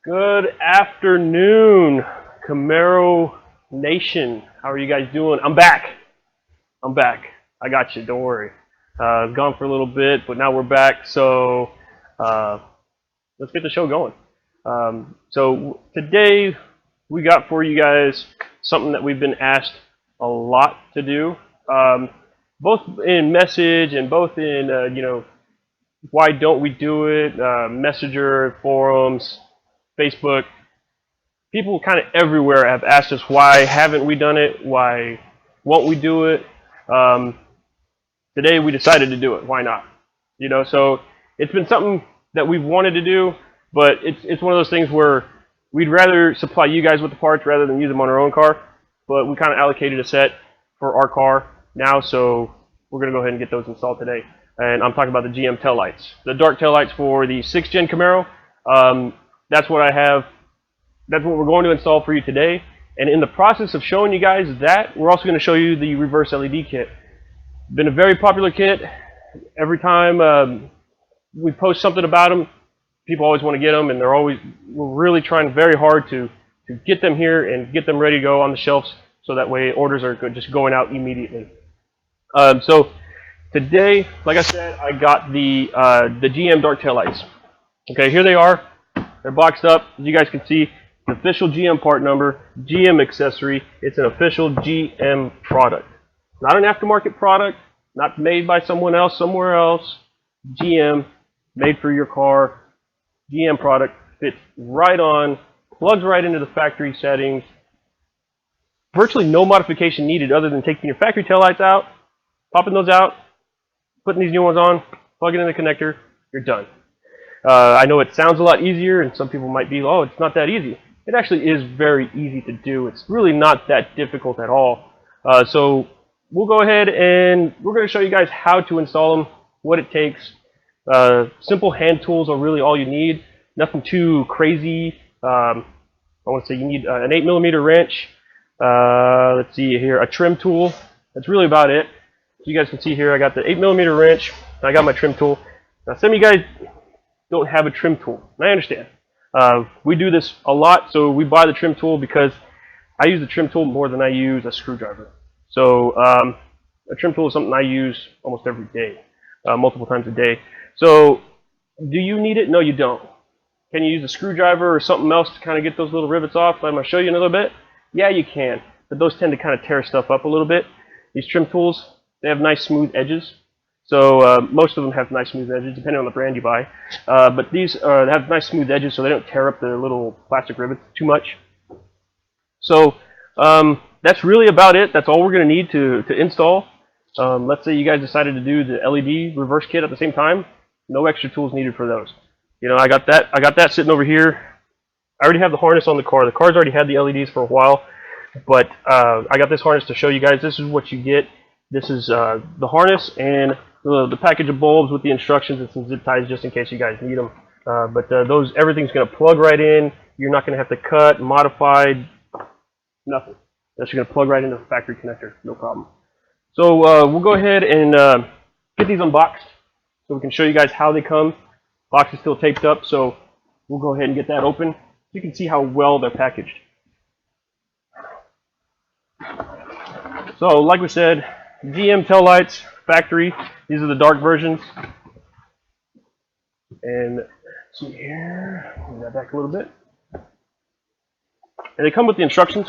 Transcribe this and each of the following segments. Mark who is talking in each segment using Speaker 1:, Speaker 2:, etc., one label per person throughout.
Speaker 1: Good afternoon, Camaro Nation. How are you guys doing? I'm back. I got you. Don't worry. I've gone for a little bit, but now we're back. So let's get the show going. So today we got for you guys something that we've been asked a lot to do, both in message and both in why don't we do it? Messenger, forums, Facebook. People kind of everywhere have asked us why haven't we done it? Why won't we do it? Today we decided to do it. Why not? So it's been something that we've wanted to do, but it's one of those things where we'd rather supply you guys with the parts rather than use them on our own car. But we kind of allocated a set for our car now, so we're going to go ahead and get those installed today. And I'm talking about the GM taillights, the dark taillights for the 6th gen Camaro. That's what I have. That's what we're going to install for you today. And in the process of showing you guys that, we're also going to show you the reverse LED kit. Been a very popular kit. Every time we post something about them, people always want to get them, and we're really trying very hard to get them here and get them ready to go on the shelves, so that way orders are just going out immediately. So today, like I said, I got the GM Dark Taillights. Okay, here they are. They're boxed up. As you guys can see, the official GM part number, GM accessory. It's an official GM product. Not an aftermarket product, not made by someone else somewhere else. GM, made for your car. GM product, fits right on, plugs right into the factory settings. Virtually no modification needed other than taking your factory taillights out, popping those out, putting these new ones on, plugging in the connector, you're done. I know it sounds a lot easier, and some people might be, oh, it's not that easy. It actually is very easy to do. It's really not that difficult at all. So we'll go ahead and we're going to show you guys how to install them, what it takes. Simple hand tools are really all you need. Nothing too crazy. I want to say you need an 8mm wrench. Let's see here, a trim tool. That's really about it. So you guys can see here, I got the 8mm wrench. I got my trim tool. Now some of you guys don't have a trim tool, and I understand. We do this a lot, so we buy the trim tool because I use the trim tool more than I use a screwdriver. So a trim tool is something I use almost every day, multiple times a day. So do you need it? No, you don't. Can you use a screwdriver or something else to kind of get those little rivets off? I'm going to show you in a little bit. Yeah, you can, but those tend to kind of tear stuff up a little bit. These trim tools, they have nice smooth edges. So most of them have nice smooth edges, depending on the brand you buy. But these have nice smooth edges, so they don't tear up the little plastic rivets too much. So that's really about it. That's all we're going to need to install. Let's say you guys decided to do the LED reverse kit at the same time. No extra tools needed for those. I got that sitting over here. I already have the harness on the car. The car's already had the LEDs for a while, but I got this harness to show you guys. This is what you get. This is the harness and the package of bulbs with the instructions and some zip ties just in case you guys need them. But everything's going to plug right in. You're not going to have to cut, modify, nothing. That's just going to plug right into the factory connector, no problem. So we'll go ahead and get these unboxed so we can show you guys how they come. Box is still taped up, so we'll go ahead and get that open. You can see how well they're packaged. So like we said, GM taillights, factory. These are the dark versions. And let's see here, move that back a little bit. And they come with the instructions.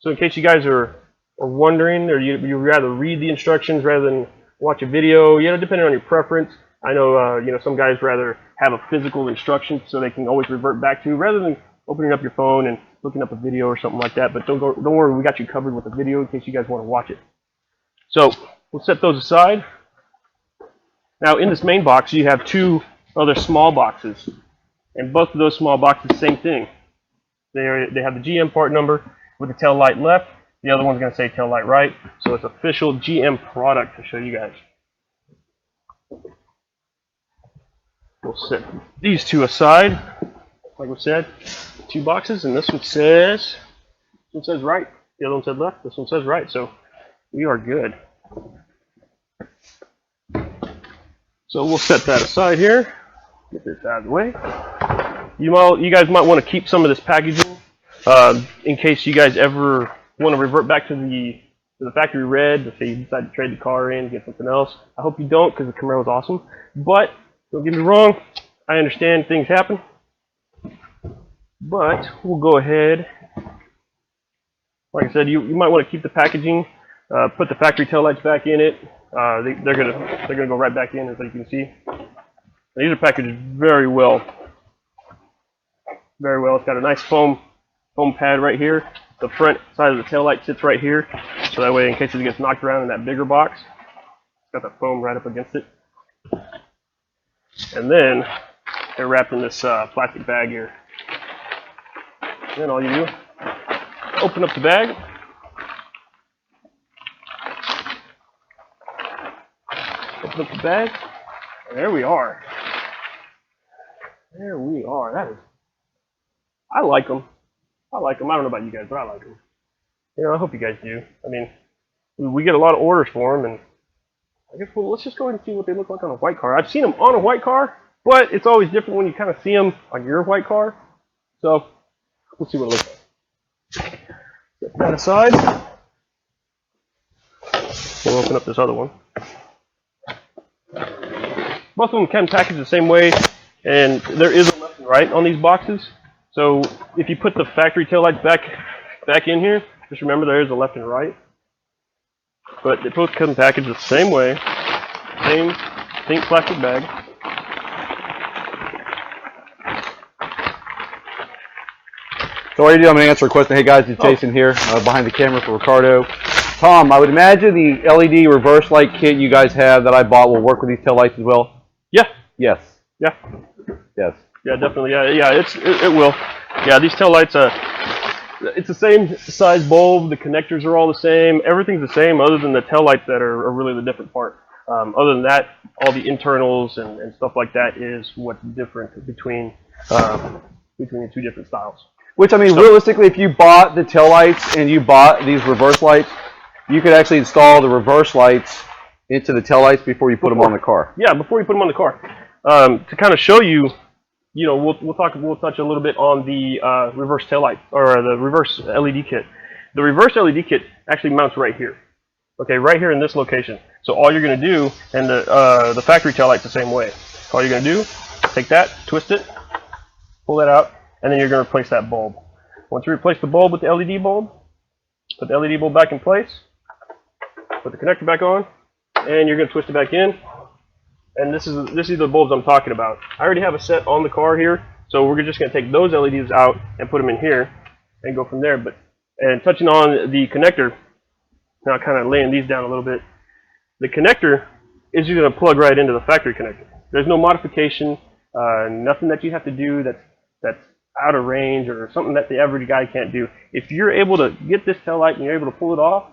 Speaker 1: So in case you guys are wondering, or you rather read the instructions rather than watch a video, depending on your preference. I know some guys rather have a physical instruction so they can always revert back to, rather than opening up your phone and looking up a video or something like that. But don't worry, we got you covered with a video in case you guys want to watch it. So we'll set those aside. Now in this main box, you have two other small boxes, and both of those small boxes, same thing. They have the GM part number with the tail light left. The other one's going to say tail light right. So it's official GM product to show you guys. We'll set these two aside. Like we said, two boxes, and this one says right. The other one said left. This one says right. So we are good. So we'll set that aside here. Get this out of the way. you guys might want to keep some of this packaging in case you guys ever want to revert back to the factory red. If you decide to trade the car in, get something else. I hope you don't, because the Camaro is awesome. But don't get me wrong, I understand things happen. But we'll go ahead. Like I said, you might want to keep the packaging. Put the factory taillights back in it. They're gonna go right back in, as you can see. These are packaged very well. Very well. It's got a nice foam pad right here. The front side of the taillight sits right here, so that way in case it gets knocked around in that bigger box, it's got the foam right up against it. And then they're wrapped in this plastic bag here. And then all you do, open up the bag. Open up the bag. And there we are. There we are. That is. I like them. I like them. I don't know about you guys, but I like them. You know, I hope you guys do. I mean, we get a lot of orders for them, and I guess let's just go ahead and see what they look like on a white car. I've seen them on a white car, but it's always different when you kind of see them on your white car. So we'll see what it looks like. Set that aside. We'll open up this other one. Both of them can package the same way, and there is a left and right on these boxes. So if you put the factory taillights back in here, just remember there is a left and right. But they both come packaged the same way, same pink plastic bag.
Speaker 2: So what do you do? I'm going to answer a question. Hey guys, it's Jason here, behind the camera for Ricardo. Tom, I would imagine the LED reverse light kit you guys have that I bought will work with these taillights as well?
Speaker 1: Yeah.
Speaker 2: Yes.
Speaker 1: Yeah.
Speaker 2: Yes.
Speaker 1: Yeah, definitely. Yeah, it will. Yeah, these taillights, it's the same size bulb. The connectors are all the same. Everything's the same, other than the taillights that are really the different part. Other than that, all the internals and stuff like that is what's different between the two different styles.
Speaker 2: Which, I mean, realistically, if you bought the taillights and you bought these reverse lights, you could actually install the reverse lights into the taillights before you put them on the car.
Speaker 1: Yeah, before you put them on the car. To kind of show you, you know, we'll touch a little bit on the reverse taillight, or the reverse LED kit. The reverse LED kit actually mounts right here. Okay, right here in this location. So all you're going to do, and the factory taillight's the same way. All you're going to do, take that, twist it, pull that out, and then you're going to replace that bulb. Once you replace the bulb with the LED bulb, put the LED bulb back in place, put the connector back on, and you're going to twist it back in. And this is the bulbs I'm talking about. I already have a set on the car here, so we're just going to take those LEDs out and put them in here and go from there. And touching on the connector, now kind of laying these down a little bit. The connector is you're going to plug right into the factory connector. There's no modification, nothing that you have to do that's out of range or something that the average guy can't do. If you're able to get this taillight and you're able to pull it off,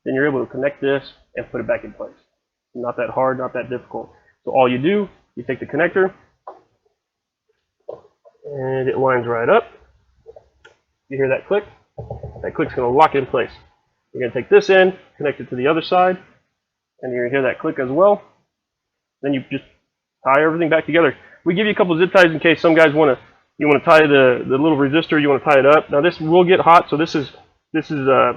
Speaker 1: then you're able to connect this and put it back in place. Not that hard, not that difficult. So all you do, you take the connector, and it lines right up. You hear that click? That click's going to lock it in place. You're going to take this end, connect it to the other side, and you're going to hear that click as well. Then you just tie everything back together. We give you a couple zip ties in case some guys want to tie the little resistor, you want to tie it up. Now this will get hot, so this is I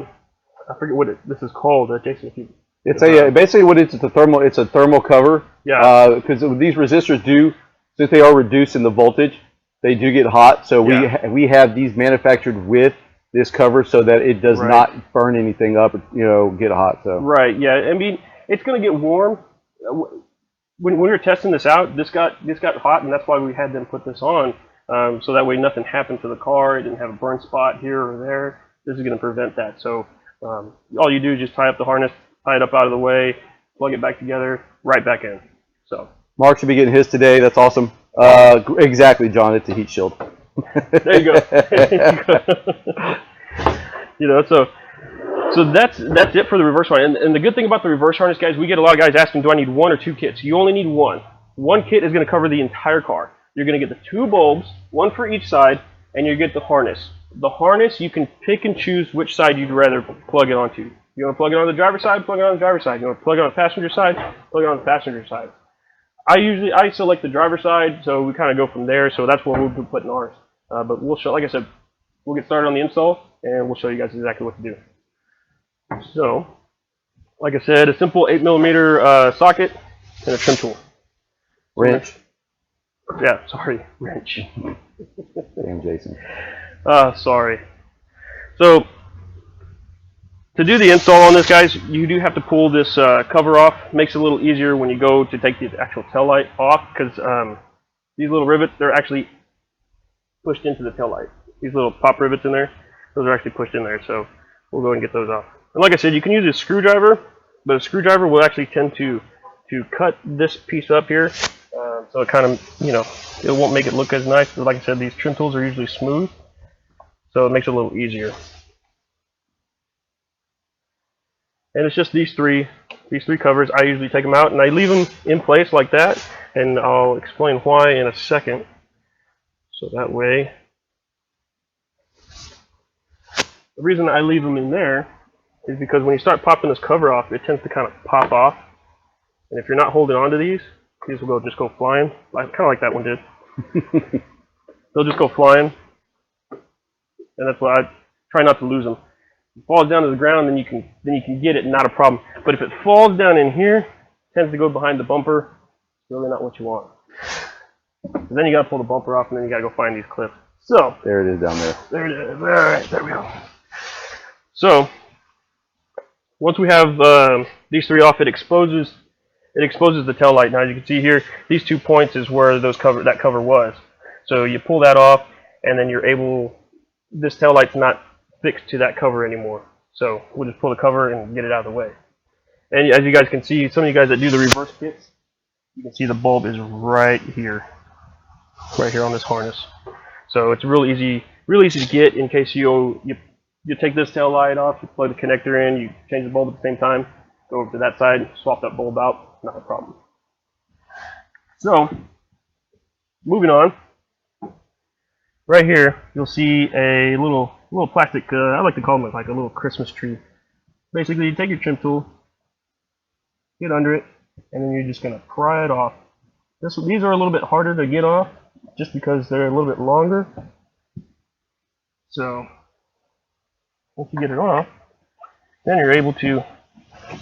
Speaker 1: forget what this is called, Jason. If you
Speaker 2: It's basically what it's a thermal. It's a thermal cover.
Speaker 1: Yeah.
Speaker 2: Because these resistors do, since they are reduced in the voltage, they do get hot. So we have these manufactured with this cover so that it does not burn anything up. You know, get hot. So.
Speaker 1: Right. Yeah. I mean, it's going to get warm. When we were testing this out, this got hot, and that's why we had them put this on, so that way nothing happened to the car. It didn't have a burn spot here or there. This is going to prevent that. So all you do is just tie up the harness, tie it up out of the way, plug it back together, right back in. So
Speaker 2: Mark should be getting his today. That's awesome. Exactly, John. It's a heat shield.
Speaker 1: There you go. There you go. You know, so that's it for the reverse harness. And the good thing about the reverse harness, guys, we get a lot of guys asking, do I need one or two kits? You only need one. One kit is going to cover the entire car. You're going to get the two bulbs, one for each side, and you get the harness. The harness, you can pick and choose which side you'd rather plug it onto. You want to plug it on the driver's side, plug it on the driver's side. You want to plug it on the passenger side, plug it on the passenger side. I select the driver's side, so we kind of go from there. So that's where we'll be putting ours. But we'll show, like I said, we'll get started on the install, and we'll show you guys exactly what to do. So, like I said, a simple 8mm socket and a trim tool.
Speaker 2: Wrench.
Speaker 1: Yeah, sorry, wrench.
Speaker 2: Damn, Jason.
Speaker 1: Sorry. So, to do the install on this, guys, you do have to pull this cover off. Makes it a little easier when you go to take the actual tail light off, because these little rivets, they're actually pushed into the tail light. These little pop rivets in there, those are actually pushed in there, so we'll go and get those off. And like I said, you can use a screwdriver, but a screwdriver will actually tend to cut this piece up here, so it kind of, you know, it won't make it look as nice. But like I said, these trim tools are usually smooth, so it makes it a little easier. And it's just these three covers. I usually take them out and I leave them in place like that, and I'll explain why in a second. So that way, the reason I leave them in there is because when you start popping this cover off, it tends to kind of pop off. And if you're not holding on to these will just go flying, kind of like that one did. They'll just go flying, and that's why I try not to lose them. If it falls down to the ground, then you can get it, not a problem. But if it falls down in here, it tends to go behind the bumper. It's really not what you want. So then you got to pull the bumper off, and then you got to go find these clips. So
Speaker 2: there it is down there.
Speaker 1: There it is. All right, there we go. So once we have these three off, it exposes the tail light. Now as you can see here, these 2 points is where that cover was. So you pull that off, and then you're able. This tail light's not fixed to that cover anymore. So we'll just pull the cover and get it out of the way. And as you guys can see, some of you guys that do the reverse kits, you can see the bulb is right here on this harness. So it's real easy to get in case you take this tail light off, you plug the connector in, you change the bulb at the same time, go over to that side, swap that bulb out, not a problem. So, moving on, right here you'll see a little plastic, I like to call them like a little Christmas tree. Basically, you take your trim tool, get under it, and then you're just going to pry it off. These are a little bit harder to get off, just because they're a little bit longer. So once you get it off, then you're able to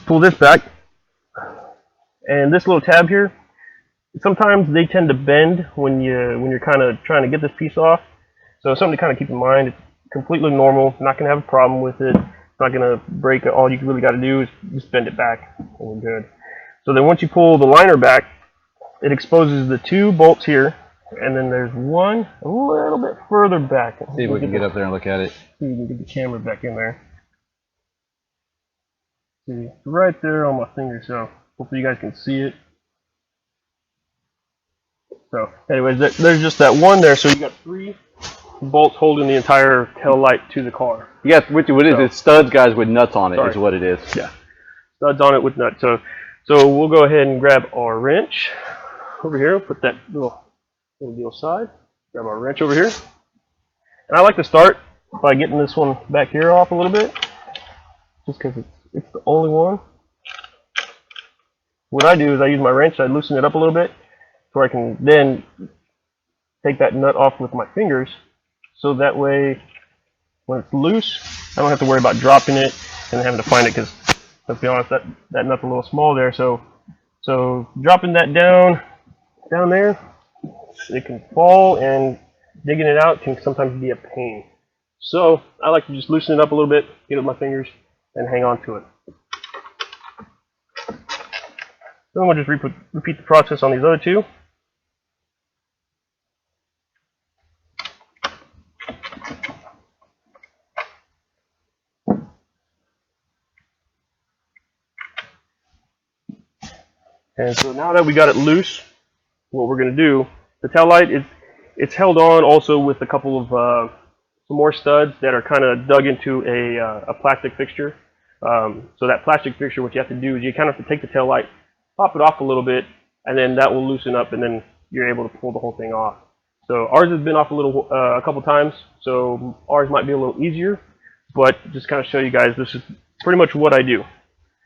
Speaker 1: pull this back. And this little tab here, sometimes they tend to bend when you're kind of trying to get this piece off. So something to kind of keep in mind. It's completely normal. Not going to have a problem with it. It's not going to break it. All you really got to do is just bend it back, and we're good. So then once you pull the liner back, it exposes the 2 bolts here. And then there's one a little bit further back.
Speaker 2: See if we can get up there and look at it.
Speaker 1: See if we can get the camera back in there. See, right there on my finger, so hopefully you guys can see it. So, anyways, there's just that one there, so you got 3 bolts holding the entire tail light to the car.
Speaker 2: Yeah, what it is, it's studs, guys, with nuts on it, is what it is.
Speaker 1: Yeah, studs on it with nuts. So we'll go ahead and grab our wrench over here, put that little deal aside, grab our wrench over here. And I like to start by getting this one back here off a little bit, just because it's the only one. What I do is I use my wrench, I loosen it up a little bit, so I can then take that nut off with my fingers, so that way when it's loose, I don't have to worry about dropping it and having to find it, because let's be honest, that nut's a little small there. So dropping that down there, it can fall, and digging it out can sometimes be a pain. So I like to just loosen it up a little bit, get it with my fingers, and hang on to it. Then we'll just repeat the process on these other 2. And so now that we got it loose, what we're going to do, the tail light, it's held on also with a couple of some more studs that are kind of dug into a plastic fixture. So that plastic fixture, what you have to do is you kind of have to take the tail light, pop it off a little bit, and then that will loosen up, and then you're able to pull the whole thing off. So ours has been off a couple times, so ours might be a little easier, but just kind of show you guys, this is pretty much what I do.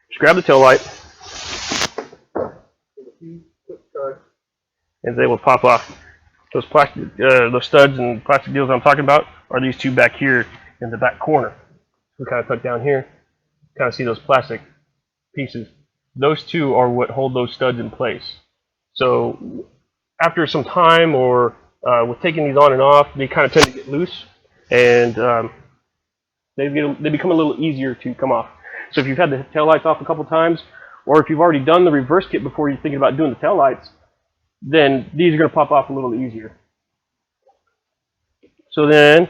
Speaker 1: Just grab the tail light. and they will pop off. Those plastic, those studs and plastic deals I'm talking about are these two back here in the back corner. We kind of tuck down here, kind of see those plastic pieces. Those two are what hold those studs in place. So after some time, or with taking these on and off, they kind of tend to get loose, and they become a little easier to come off. So if you've had the taillights off a couple times, or if you've already done the reverse kit before you're thinking about doing the taillights, then these are going to pop off a little easier. So then,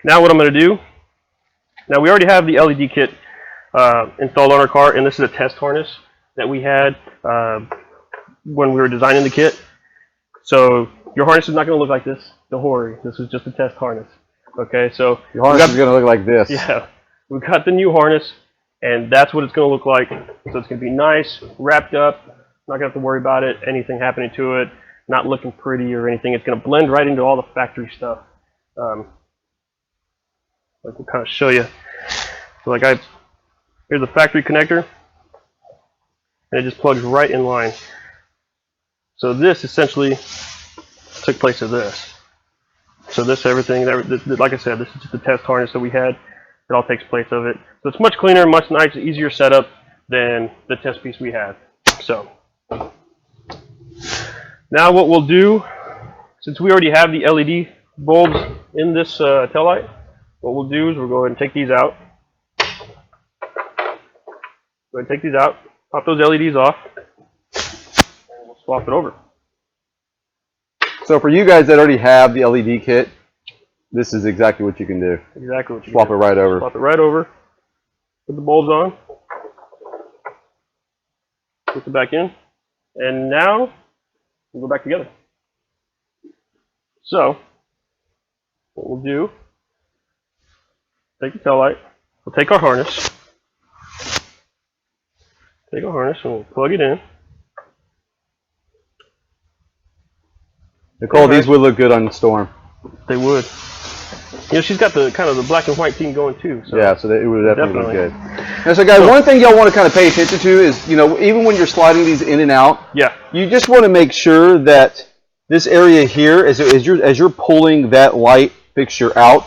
Speaker 1: now what I'm going to do, now we already have the LED kit installed on our car, and this is a test harness that we had when we were designing the kit. So your harness is not going to look like this. Don't worry, this is just a test harness. Okay, so
Speaker 2: your harness is going to look like this.
Speaker 1: Yeah, we've got the new harness, and that's what it's going to look like. So it's going to be nice, wrapped up. Not going to have to worry about it, anything happening to it, not looking pretty or anything. It's going to blend right into all the factory stuff. Like we'll kind of show you. So like here's the factory connector, and it just plugs right in line. So this essentially took place of this. So this, everything, like I said, this is just a test harness that we had. It all takes place of it. So it's much cleaner, much nicer, easier setup than the test piece we had. So now what we'll do, since we already have the LED bulbs in this taillight, what we'll do is we'll go ahead and take these out. Go ahead and take these out, pop those LEDs off, and we'll swap it over.
Speaker 2: So for you guys that already have the LED kit, this is exactly what you can do.
Speaker 1: Exactly what you
Speaker 2: swap
Speaker 1: do.
Speaker 2: it right over.
Speaker 1: Swap it right over. Put the bulbs on. Put it back in. And now we'll go back together. So what we'll do, take the taillight, we'll take our harness. Take our harness and we'll plug it in.
Speaker 2: Nicole, these would look good on the Storm.
Speaker 1: They would. You know, she's got the kind of the black and white theme going too. So
Speaker 2: yeah, so it would definitely look good. And so, guys,
Speaker 1: So
Speaker 2: one thing y'all want to kind of pay attention to is, you know, even when you're sliding these in and out,
Speaker 1: yeah,
Speaker 2: you just want to make sure that this area here, as you're pulling that light fixture out,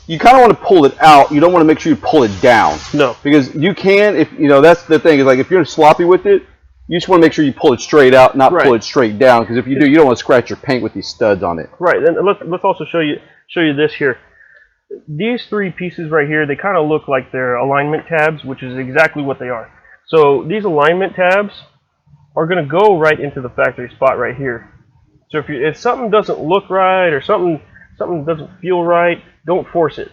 Speaker 2: you kind of want to pull it out. You don't want to make sure you pull it down.
Speaker 1: No.
Speaker 2: Because you can, if you know, that's the thing, is like if you're sloppy with it, you just want to make sure you pull it straight out, not pull it straight down. Because if you do, you don't want to scratch your paint with these studs on it.
Speaker 1: Right. And let's also show you this here. These three pieces right here, they kind of look like they're alignment tabs, which is exactly what they are. So these alignment tabs are going to go right into the factory spot right here. So if something doesn't look right or something doesn't feel right, don't force it.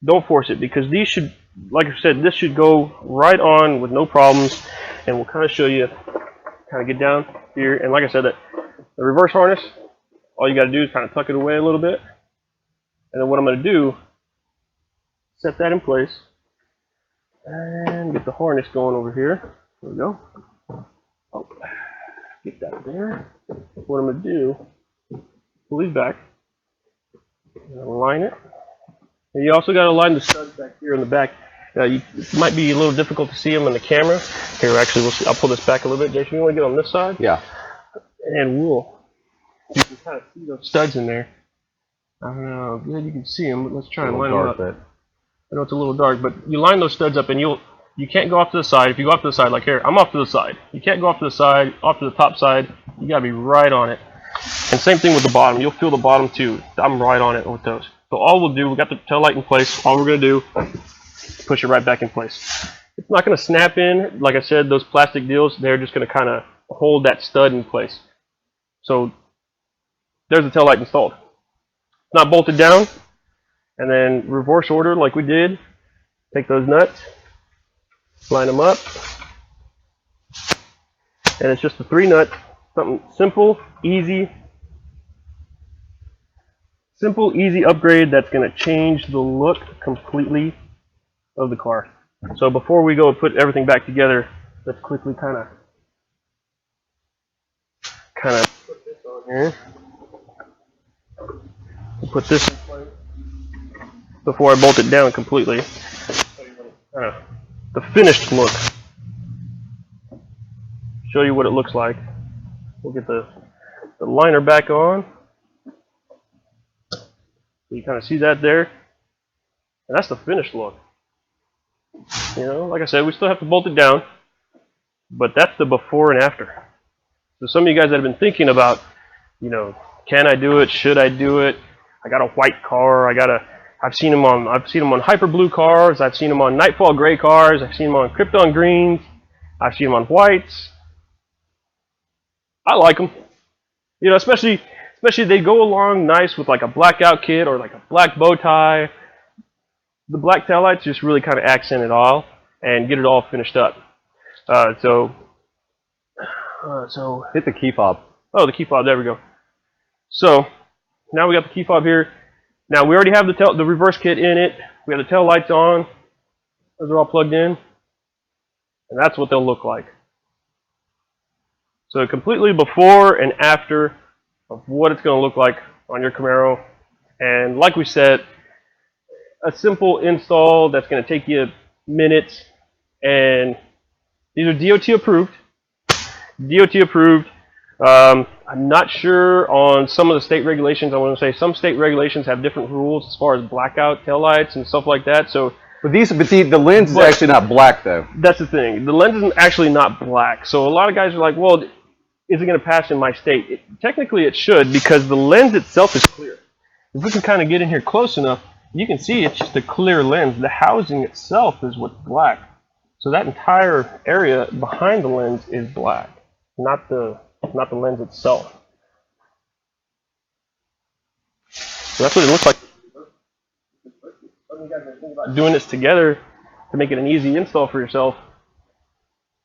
Speaker 1: Don't force it, because these should, like I said, this should go right on with no problems. And we'll kind of show you, kind of get down here. And like I said, the reverse harness, all you got to do is kind of tuck it away a little bit. And then what I'm going to do, set that in place and get the harness going over here. There we go. Oh, get that there. What I'm going to do, pull these back, and align it. And you also got to align the studs back here in the back. It might be a little difficult to see them on the camera. Here, actually, we'll see. I'll pull this back a little bit. Jason, you want to get on this side?
Speaker 2: Yeah.
Speaker 1: And you can kind of see those studs in there. I don't know, good you can see them, but let's try and line them up. I know it's a little dark, but you line those studs up, and you can't go off to the side. If you go off to the side, like here, I'm off to the side. You can't go off to the side, off to the top side. You gotta be right on it. And same thing with the bottom. You'll feel the bottom too. I'm right on it with those. So all we'll do, we got the tail light in place. All we're gonna do, push it right back in place. It's not gonna snap in. Like I said, those plastic deals, they're just gonna kind of hold that stud in place. So there's the tail light installed. Not bolted down, and then reverse order like we did. Take those nuts, line them up, and it's just a 3-nut, something simple, easy upgrade that's going to change the look completely of the car. So before we go put everything back together, let's quickly kind of put this on here. We'll put this in place before I bolt it down completely. The finished look. Show you what it looks like. We'll get the the liner back on. You kind of see that there. And that's the finished look. You know, like I said, we still have to bolt it down, but that's the before and after. So some of you guys that have been thinking about, you know, can I do it? Should I do it? I got a white car. I've seen them on hyper blue cars. I've seen them on nightfall gray cars. I've seen them on krypton greens. I've seen them on whites. I like them. You know, especially they go along nice with like a blackout kit or like a black bow tie. The black taillights just really kind of accent it all and get it all finished up. So
Speaker 2: hit the key fob.
Speaker 1: Oh, the key fob. There we go. So now we got the key fob here. Now we already have the reverse kit in it. We have the tail lights on. Those are all plugged in, and that's what they'll look like. So completely before and after of what it's going to look like on your Camaro. And like we said, a simple install that's going to take you minutes, and these are DOT approved. DOT approved. I'm not sure on some of the state regulations. I want to say some state regulations have different rules as far as blackout taillights and stuff like that. So,
Speaker 2: but the lens is actually not black though.
Speaker 1: That's the thing. The lens is actually not black. So a lot of guys are like, well, is it going to pass in my state? Technically, it should, because the lens itself is clear. If we can kind of get in here close enough, you can see it's just a clear lens. The housing itself is what's black. So that entire area behind the lens is black, not the lens itself. So that's what it looks like. Some of you guys are thinking about doing this together to make it an easy install for yourself.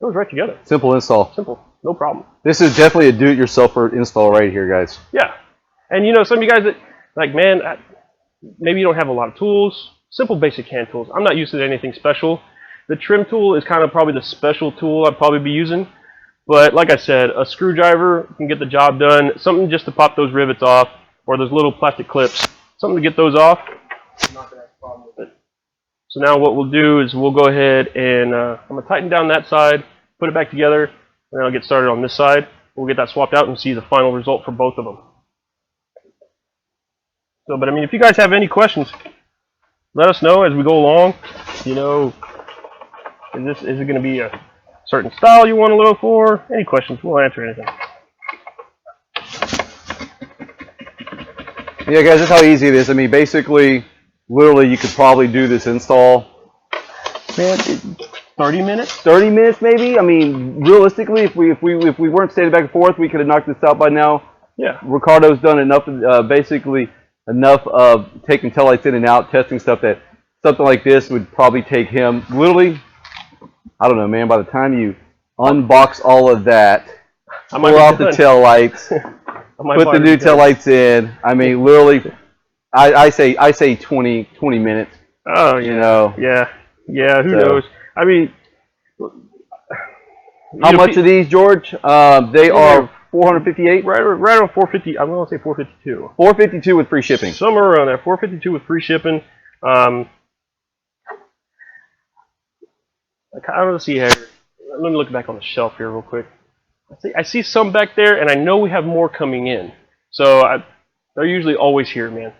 Speaker 1: It goes right together.
Speaker 2: Simple install.
Speaker 1: Simple, no problem.
Speaker 2: This is definitely a do-it-yourselfer install right here, guys.
Speaker 1: Yeah, and you know, some of you guys that like, man, maybe you don't have a lot of tools. Simple, basic hand tools. I'm not used to anything special. The trim tool is kind of probably the special tool I'd probably be using. But like I said, a screwdriver can get the job done. Something just to pop those rivets off, or those little plastic clips. Something to get those off. I'm not going to have a problem with it. So now what we'll do is we'll go ahead and I'm going to tighten down that side, put it back together, and then I'll get started on this side. We'll get that swapped out and see the final result for both of them. So, but I mean, if you guys have any questions, let us know as we go along. You know, is it going to be a certain style you want to look for? Any questions, we'll answer anything.
Speaker 2: Yeah, guys, that's how easy it is. I mean, basically, literally, you could probably do this install.
Speaker 1: Man, 30 minutes?
Speaker 2: 30 minutes, maybe. I mean, realistically, if we weren't standing back and forth, we could have knocked this out by now.
Speaker 1: Yeah.
Speaker 2: Ricardo's done enough, basically enough of taking taillights in and out, testing stuff that something like this would probably take him literally. I don't know, man. By the time you unbox all of that, pull out the taillights, put the new taillights in. I mean, literally, I say 20 minutes.
Speaker 1: Oh, yeah.
Speaker 2: You know.
Speaker 1: Yeah. Who knows? I mean,
Speaker 2: how much are these, George? They are 458.
Speaker 1: Right around 450. I'm going to say 452.
Speaker 2: 452 with free shipping.
Speaker 1: Somewhere around there. 452 with free shipping. I don't see here. Let me look back on the shelf here real quick. I see some back there, and I know we have more coming in. So they're usually always here, man.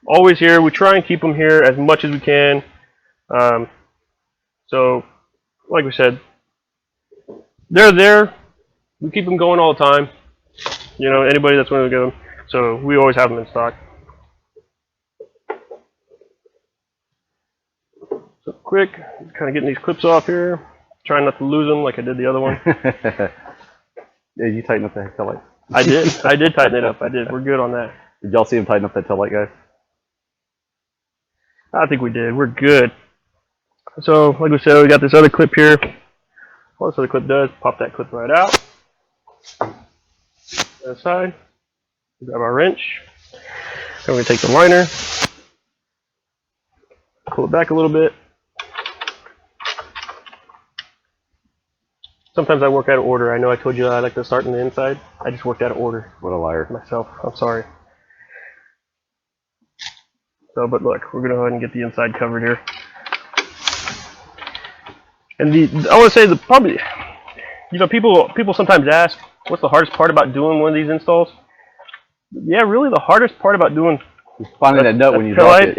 Speaker 1: Always here. We try and keep them here as much as we can. So, like we said, they're there. We keep them going all the time. You know, anybody that's willing to get them. So we always have them in stock. So quick, kind of getting these clips off here. Trying not to lose them like I did the other one.
Speaker 2: Yeah, you tighten up that taillight.
Speaker 1: I did tighten it up. I did. We're good on that.
Speaker 2: Did y'all see him tighten up that taillight, guys?
Speaker 1: I think we did. We're good. So, like we said, we got this other clip here. All this other clip does, pop that clip right out. Other side. Grab our wrench. Then we're going to take the liner. Pull it back a little bit. Sometimes I work out of order. I know I told you I like to start on the inside. I just worked out of order.
Speaker 2: What a liar.
Speaker 1: Myself. I'm sorry. So, but look, we're going to go ahead and get the inside covered here. And I want to say probably, you know, people sometimes ask, what's the hardest part about doing one of these installs? yeah, really the hardest part about doing
Speaker 2: finding that nut when you drop it.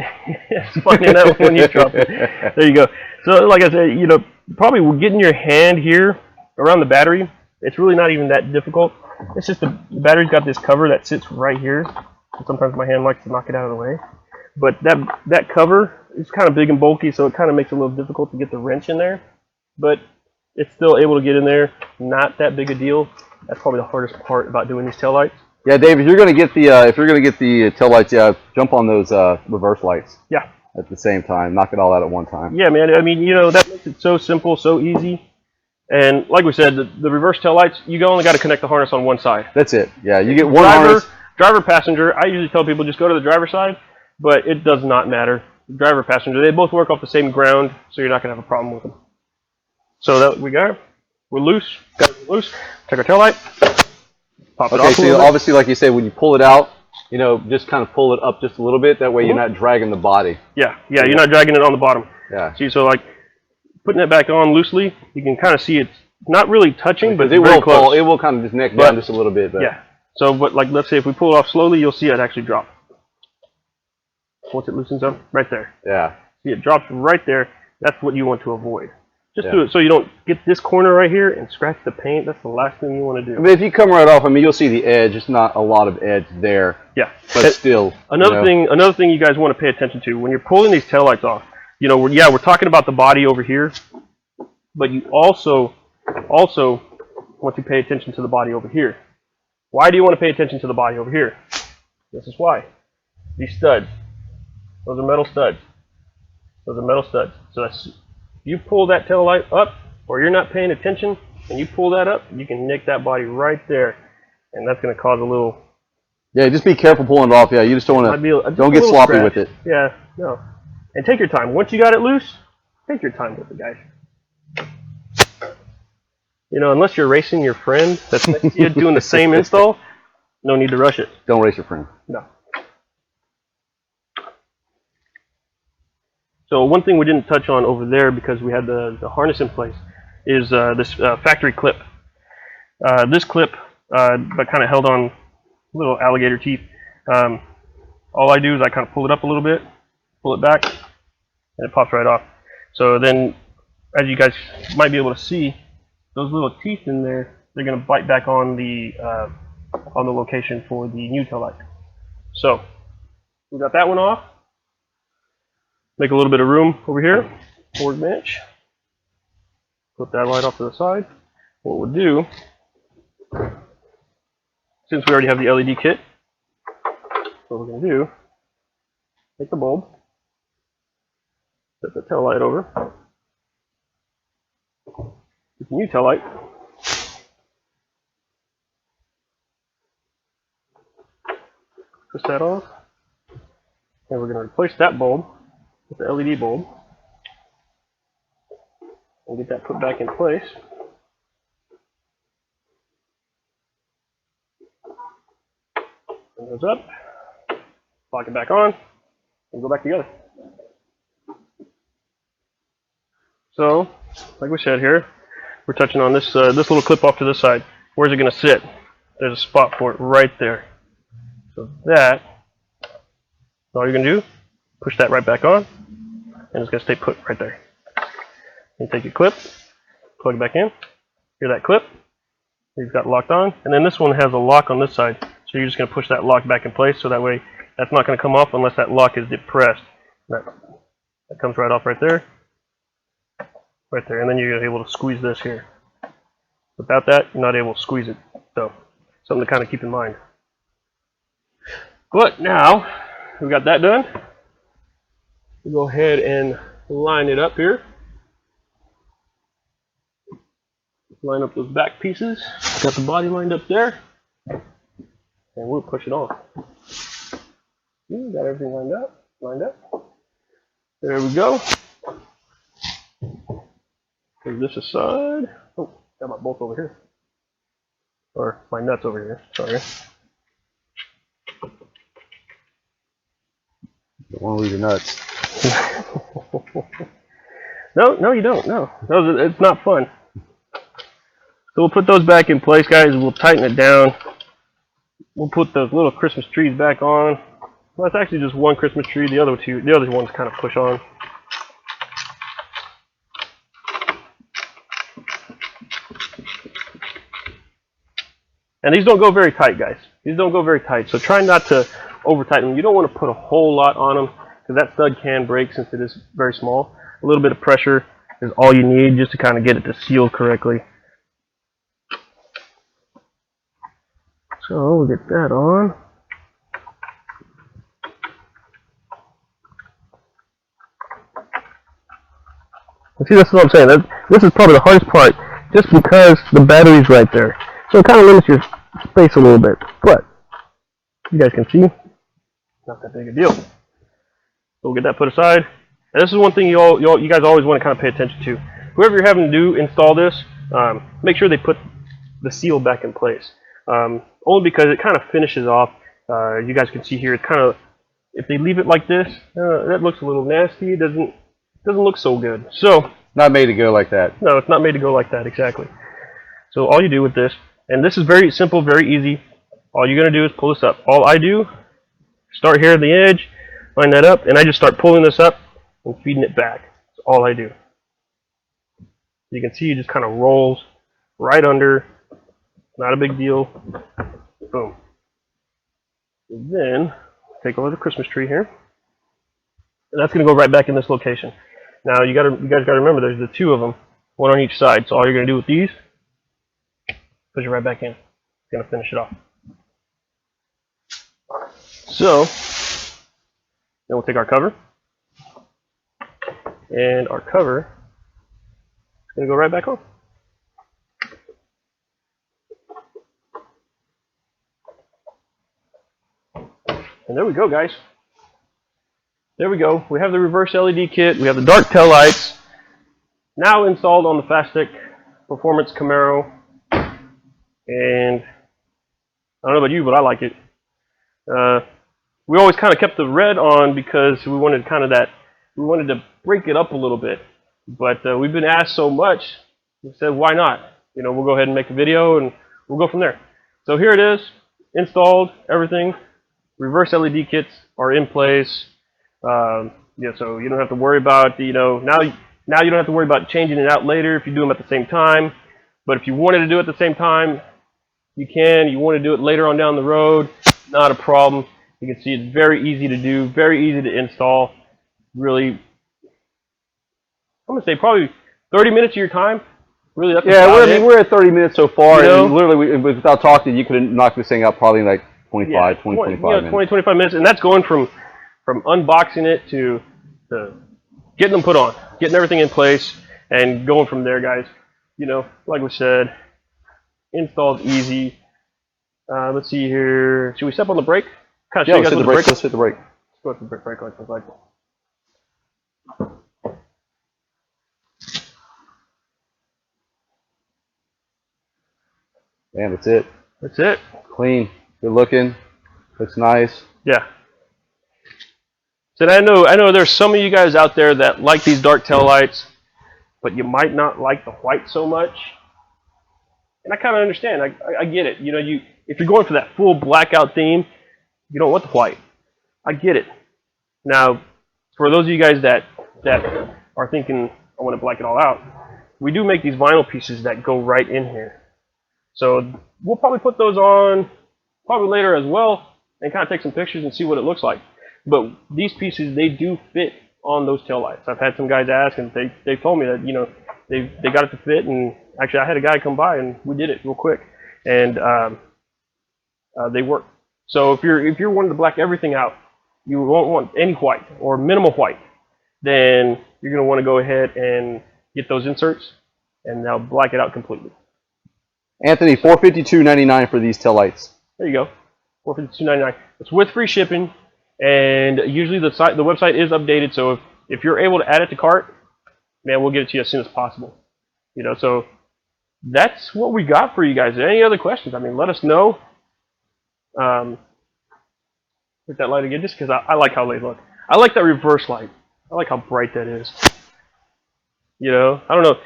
Speaker 1: Yes, finding that when you drop it. There you go. So like I said, you know, probably getting your hand here around the battery, it's really not even that difficult. It's just the battery's got this cover that sits right here. Sometimes my hand likes to knock it out of the way. But that cover is kind of big and bulky, so it kind of makes it a little difficult to get the wrench in there. But it's still able to get in there. Not that big a deal. That's probably the hardest part about doing these taillights.
Speaker 2: Yeah, Dave, if you're gonna get the tail lights, yeah, jump on those reverse lights.
Speaker 1: Yeah.
Speaker 2: At the same time, knock it all out at one time.
Speaker 1: Yeah, man. I mean, you know, that makes it so simple, so easy. And like we said, the reverse tail lights, you only got to connect the harness on one side.
Speaker 2: That's it. Yeah, you get one harness.
Speaker 1: Driver, passenger. I usually tell people just go to the driver's side, but it does not matter. Driver, passenger, they both work off the same ground, so you're not gonna have a problem with them. So that we got it. We're loose. Got it loose. Take our tail light. Pop it off.
Speaker 2: Okay, so obviously, like you said, when you pull it out, you know, just kind of pull it up just a little bit. That way, you're not dragging the body.
Speaker 1: Yeah, you're not dragging it on the bottom.
Speaker 2: Yeah.
Speaker 1: See, so like putting it back on loosely, you can kind of see it's not really touching, but
Speaker 2: it will
Speaker 1: close.
Speaker 2: fall. It will kind of just neck down just a little bit. But.
Speaker 1: Yeah. So, but like, let's say if we pull it off slowly, you'll see it actually drop. Once it loosens up, right there.
Speaker 2: Yeah.
Speaker 1: See, it drops right there. That's what you want to avoid. Just do it so you don't get this corner right here and scratch the paint. That's the last thing you want to do.
Speaker 2: I mean, if you come right off, I mean, you'll see the edge. It's not a lot of edge there.
Speaker 1: Yeah.
Speaker 2: But still.
Speaker 1: Another thing you guys want to pay attention to when you're pulling these taillights off. You know, we're talking about the body over here, but you also want to pay attention to the body over here. Why do you want to pay attention to the body over here? This is why. These studs. Those are metal studs. Those are metal studs. So that's, you pull that tail light up, or you're not paying attention, and you pull that up, you can nick that body right there, and that's going to cause a little.
Speaker 2: Yeah, just be careful pulling it off. Yeah, you just don't want to. Don't get sloppy with it.
Speaker 1: Yeah, no. And take your time. Once you got it loose, take your time with it, guys. You know, unless you're racing your friend that's next to you doing the same install, no need to rush it.
Speaker 2: Don't race your friend.
Speaker 1: No. So one thing we didn't touch on over there because we had the harness in place is this factory clip. This clip, but kind of held on little alligator teeth. All I do is I kind of pull it up a little bit, pull it back, and it pops right off. So then, as you guys might be able to see, those little teeth in there, they're going to bite back on the location for the new tail light. So we got that one off. Make a little bit of room over here, workbench. Put that light off to the side. What we'll do, since we already have the LED kit, what we're going to do, take the bulb, set the tail light over, get the new tail light, twist that off, and we're going to replace that bulb with the LED bulb, and get that put back in place. Turn those up, lock it back on, and go back together. So, like we said here, we're touching on this this little clip off to this side. Where's it going to sit? There's a spot for it right there. So that, all you're going to do, push that right back on, and it's going to stay put right there. You take your clip, plug it back in, hear that clip, you've got it locked on, and then this one has a lock on this side, so you're just going to push that lock back in place, so that way that's not going to come off unless that lock is depressed. That comes right off right there, and then you're able to squeeze this here. Without that, you're not able to squeeze it, so something to kind of keep in mind. But now, we've got that done. We'll go ahead and line it up here. Line up those back pieces. Got the body lined up there. And we'll push it on. Got everything lined up. There we go. Take this aside. Oh, got my bolt over here. Or my nuts over here, sorry.
Speaker 2: Don't want to lose your nuts.
Speaker 1: No, you don't. No, it's not fun. So we'll put those back in place, guys. We'll tighten it down. we'll put the little Christmas trees back on. Well, it's actually just one Christmas tree. The other ones kind of push on. And these don't go very tight, guys. These don't go very tight, so try not to over tighten them. You don't want to put a whole lot on them because that stud can break since it is very small. A little bit of pressure is all you need just to kind of get it to seal correctly. So we'll get that on. See, this is what I'm saying. This is probably the hardest part, just because the battery's right there. So it kind of limits your space a little bit. But you guys can see, not that big a deal. So we'll get that put aside. And this is one thing you guys always want to kind of pay attention to. Whoever you're having to install this, make sure they put the seal back in place. Only because it kind of finishes off. You guys can see here, it's kind of, if they leave it like this, that looks a little nasty. It doesn't look so good. So
Speaker 2: not made to go like that.
Speaker 1: No, it's not made to go like that, exactly. So all you do with this, and this is very simple, very easy. All you're going to do is pull this up. All I do, start here at the edge, line that up, and I just start pulling this up and feeding it back. That's all I do. You can see it just kind of rolls right under. Not a big deal. Boom. And then take over the Christmas tree here. And that's going to go right back in this location. Now you guys got to remember there's the two of them, one on each side. So all you're going to do with these, push it right back in. It's going to finish it off. So then we'll take our cover, and our cover is going to go right back on. And there we go, guys. There we go. We have the reverse LED kit. We have the dark tail lights now installed on the Phastek Performance Camaro. And I don't know about you, but I like it. We always kind of kept the red on because we wanted we wanted to break it up a little bit. But we've been asked so much, we said, why not? You know, we'll go ahead and make a video and we'll go from there. So here it is, installed, everything. Reverse LED kits are in place. Yeah, so you don't have to worry about, now you don't have to worry about changing it out later if you do them at the same time. But if you wanted to do it at the same time, you can. You want to do it later on down the road, not a problem. You can see it's very easy to do, very easy to install. Really, I'm going to say probably 30 minutes of your time. Really, that's
Speaker 2: we're at 30 minutes so far, and literally, without talking, you could have knocked this thing out probably in like 25 minutes.
Speaker 1: 20, 25 minutes, and that's going from unboxing it to getting them put on, getting everything in place, and going from there, guys. Like we said, install's easy. Let's see here. Should we step on the brake?
Speaker 2: Let's hit the brake. Let's hit the brake.
Speaker 1: Let's go to the brake like.
Speaker 2: Man, that's it.
Speaker 1: That's it.
Speaker 2: Clean, good looking, looks nice.
Speaker 1: Yeah. So I know there's some of you guys out there that like these dark tail lights, but you might not like the white so much. And I kind of understand. I get it. If you're going for that full blackout theme, you don't want the white. I get it. Now, for those of you guys that are thinking, I want to black it all out, we do make these vinyl pieces that go right in here. So we'll probably put those on probably later as well and kind of take some pictures and see what it looks like. But these pieces, they do fit on those taillights. I've had some guys ask, and they told me that they got it to fit. And actually, I had a guy come by and we did it real quick, and they work. So if you're wanting to black everything out, you won't want any white or minimal white, then you're going to want to go ahead and get those inserts, and now black it out completely.
Speaker 2: Anthony, $452.99 for these taillights.
Speaker 1: There you go, $452.99. It's with free shipping, and usually the website is updated. So if you're able to add it to cart, man, we'll get it to you as soon as possible. So that's what we got for you guys. Any other questions? I mean, let us know. Hit that light again, just because I like how they look. I like that reverse light. I like how bright that is. I don't know.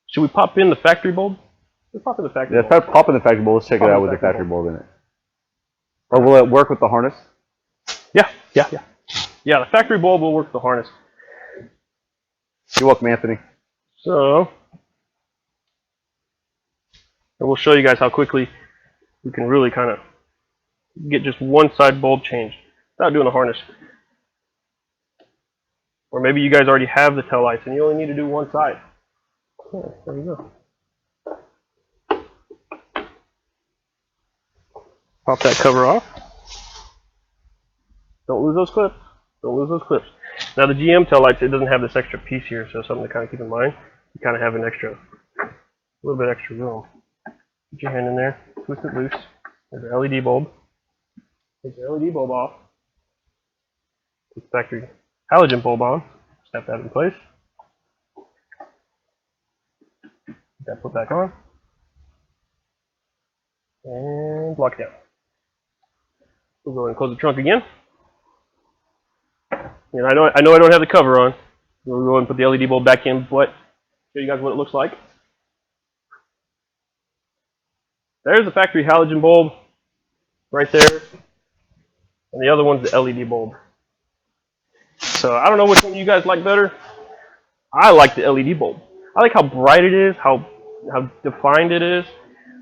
Speaker 1: Should we pop in the factory bulb? Let's pop in the factory bulb.
Speaker 2: Yeah, pop in the factory bulb. Let's check it out with the factory bulb in it. Or will it work with the harness?
Speaker 1: Yeah. Yeah, the factory bulb will work with the harness.
Speaker 2: You're welcome, Anthony.
Speaker 1: So, and we'll show you guys how quickly we can really kind of get just one side bulb changed without doing a harness. Or maybe you guys already have the tail lights and you only need to do one side. Oh, there you go. Pop that cover off. Don't lose those clips. Don't lose those clips. Now the GM tail lights, it doesn't have this extra piece here, so something to kind of keep in mind. You kind of have an extra, a little bit extra room. Put your hand in there, twist it loose. There's your LED bulb. Take your LED bulb off. Put the factory halogen bulb on. Snap that in place. Get that put back on. And lock it down. We'll go ahead and close the trunk again. And I know I don't have the cover on. We'll go ahead and put the LED bulb back in, but show you guys what it looks like. There's the factory halogen bulb right there. And the other one's the LED bulb. So I don't know which one you guys like better. I like the LED bulb. I like how bright it is, how defined it is.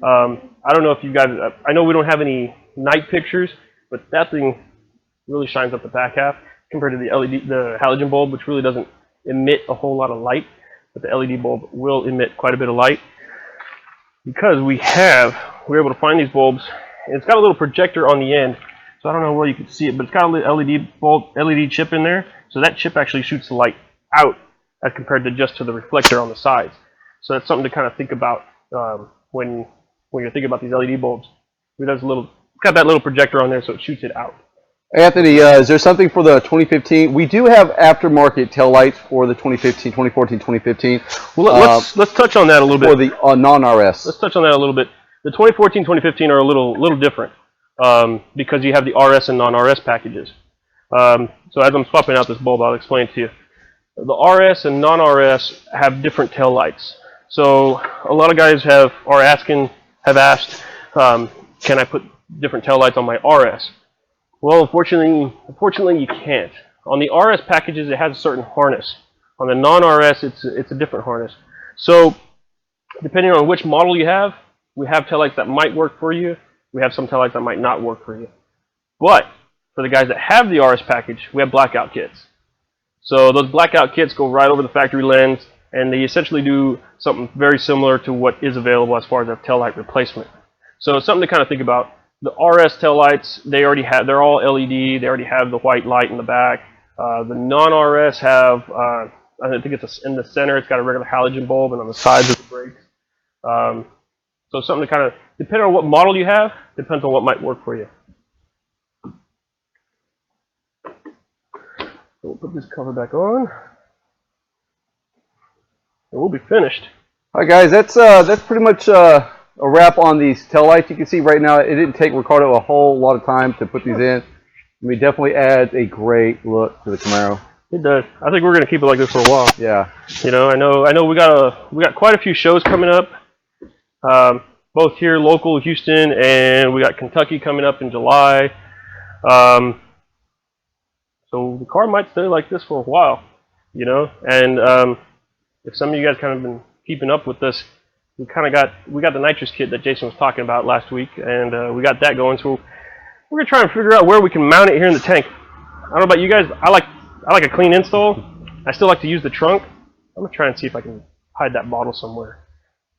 Speaker 1: I don't know if you guys, I know we don't have any night pictures, but that thing really shines up the back half compared to the halogen bulb, which really doesn't emit a whole lot of light. But the LED bulb will emit quite a bit of light because we're able to find these bulbs. And it's got a little projector on the end, so I don't know where you can see it, but it's got a little LED chip in there. So that chip actually shoots the light out as compared to just to the reflector on the sides. So that's something to kind of think about when you're thinking about these LED bulbs. It has got that little projector on there, so it shoots it out.
Speaker 2: Anthony, is there something for the 2015? We do have aftermarket tail lights for the 2014, 2015.
Speaker 1: Well, let's touch on that a little bit.
Speaker 2: For the non-RS.
Speaker 1: Let's touch on that a little bit. The 2014, 2015 are a little different because you have the RS and non-RS packages. So as I'm swapping out this bulb, I'll explain it to you. The RS and non-RS have different tail lights. So a lot of guys have asked, can I put different tail lights on my RS? Well, unfortunately, you can't. On the RS packages, it has a certain harness. On the non-RS, it's a different harness. So, depending on which model you have, we have taillights that might work for you. We have some taillights that might not work for you. But for the guys that have the RS package, we have blackout kits. So those blackout kits go right over the factory lens, and they essentially do something very similar to what is available as far as a taillight replacement. So it's something to kind of think about. The RS taillights, they're all LED. They already have the white light in the back. The non-RS have, I think it's in the center. It's got a regular halogen bulb, and on the sides of the brakes. So something to kind of, depending on what model you have, depends on what might work for you. So we'll put this cover back on, and we'll be finished.
Speaker 2: All right, guys, that's pretty much a wrap on these taillights. You can see right now it didn't take Ricardo a whole lot of time to put these in. I mean, definitely adds a great look to the Camaro.
Speaker 1: It does. I think we're going to keep it like this for a while.
Speaker 2: Yeah.
Speaker 1: You know, I know we got quite a few shows coming up, both here local Houston, and we got Kentucky coming up in July. So the car might stay like this for a while, you know. And if some of you guys kind of been keeping up with this, we got the nitrous kit that Jason was talking about last week, and we got that going. So we're gonna try and figure out where we can mount it here in the tank. I don't know about you guys. I like a clean install. I still like to use the trunk. I'm gonna try and see if I can hide that bottle somewhere.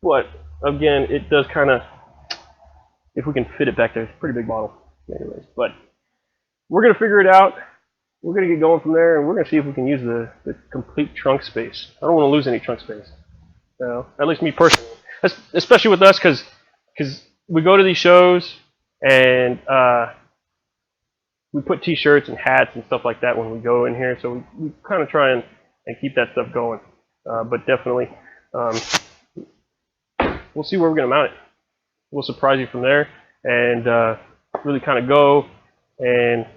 Speaker 1: But again, it does kind of, if we can fit it back there, it's a pretty big bottle, anyways. But we're gonna figure it out. We're gonna get going from there, and we're gonna see if we can use the complete trunk space. I don't want to lose any trunk space. At least me personally. Especially with us, because we go to these shows and we put T-shirts and hats and stuff like that when we go in here, so we kind of try and keep that stuff going. But definitely, we'll see where we're going to mount it. We'll surprise you from there and really kind of go and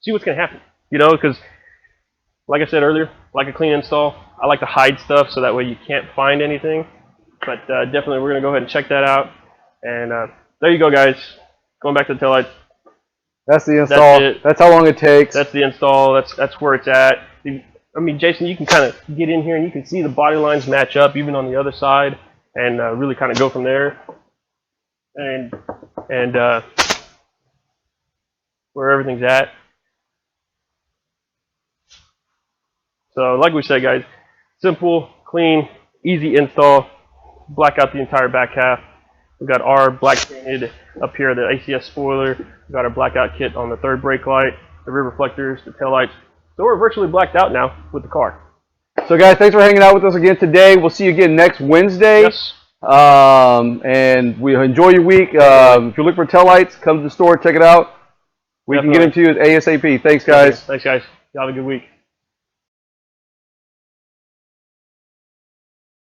Speaker 1: see what's going to happen. You know, because like I said earlier, I like a clean install. I like to hide stuff so that way you can't find anything. But definitely we're going to go ahead and check that out. And there you go, guys. going back to the taillights.
Speaker 2: That's the install.
Speaker 1: That's it.
Speaker 2: That's how long it takes.
Speaker 1: That's the install. That's where it's at. I mean, Jason, you can kind of get in here and you can see the body lines match up even on the other side, and really kind of go from there. And where everything's at. So, like we said, guys, simple, clean, easy install. Black out the entire back half. We've got our black painted up here, the ACS spoiler. We've got our blackout kit on the third brake light, the rear reflectors, the tail lights. So we're virtually blacked out now with the car.
Speaker 2: So guys, thanks for hanging out with us again today. We'll see you again next Wednesday.
Speaker 1: Yes.
Speaker 2: And we enjoy your week. If you're looking for tail lights, come to the store, check it out. We can get them to you ASAP. Thanks, guys.
Speaker 1: Thanks, guys. Y'all have a good week.